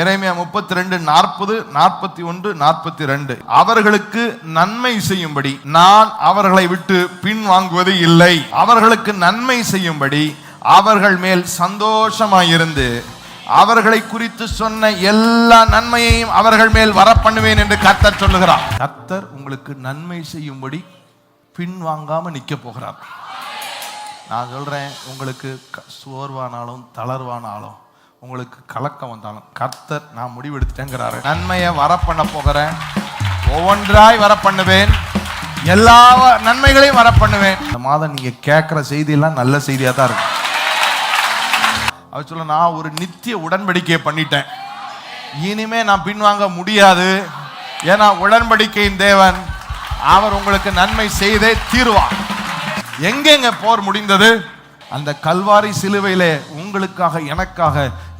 எரேமியா 32:40, 41, 42. அவர்களுக்கு நன்மை செய்யும்படி நான் அவர்களை விட்டு பின் வாங்குவது இல்லை. அவர்களுக்கு நன்மை செய்யும்படி அவர்கள் மேல் சந்தோஷமாயிருந்து அவர்களை குறித்து சொன்ன எல்லா நன்மையையும் அவர்கள் மேல் வர பண்ணுவேன் என்று கர்த்தர் சொல்லுகிறார். கர்த்தர் உங்களுக்கு நன்மை செய்யும்படி பின் வாங்காம நிக்க போகிறார். நான் சொல்றேன், உங்களுக்கு சோர்வானாலும் தளர்வானாலும் உங்களுக்கு கலக்கம் வந்தாலும் கர்த்தர் நான் முடிவெடுத்துட்டேங்கிறாரு. நன்மையை வர பண்ண போகிறேன், ஒவ்வொன்றாய் வர பண்ணுவேன், எல்லா நன்மைகளையும் வர பண்ணுவேன். இந்த மாதம் நீங்க கேட்கிற செய்தியெல்லாம் நல்ல செய்தியா தான் இருக்கு. அவர் சொல்ல, நான் ஒரு நித்திய உடன்படிக்கையை பண்ணிட்டேன், இனிமே நான் பின்வாங்க முடியாது. ஏன்னா உடன்படிக்கையின் தேவன், அவர் உங்களுக்கு நன்மை செய்தே தீருவார். எங்கெங்க போர் முடிந்தது? அந்த கல்வாரி சிலுவையிலே உங்களுக்காக எனக்காக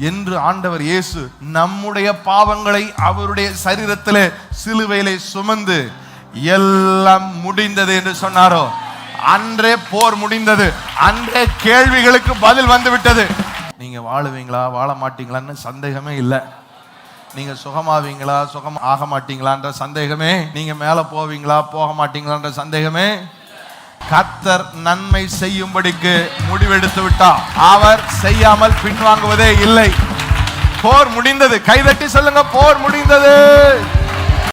என்று ஆண்டவர் இயேசு நம்முடைய பாவங்களை அவருடைய சரீரத்திலே சிலுவையிலே சுமந்து எல்லாம் முடிந்தது என்று சொன்னாரோ, அன்றே போர் முடிந்தது. அன்றே கேள்விகளுக்கு பதில் வந்து விட்டது. நீங்க வாழுவீங்களா வாழ மாட்டீங்களான்னு சந்தேகமே இல்லை. நீங்க சுகமாவீங்களா சுகம் ஆக மாட்டீங்களான்ற சந்தேகமே, நீங்க மேல போவீங்களா போக மாட்டீங்களான்ற சந்தேகமே. கர்த்தர் நன்மை செய்யும்படிக்கு முடிவெடுத்து விட்டார். அவர் செய்யாமல் பின்வாங்குவதே இல்லை. போர் முடிந்தது. கைதட்டி சொல்லுங்க, போர் முடிந்தது.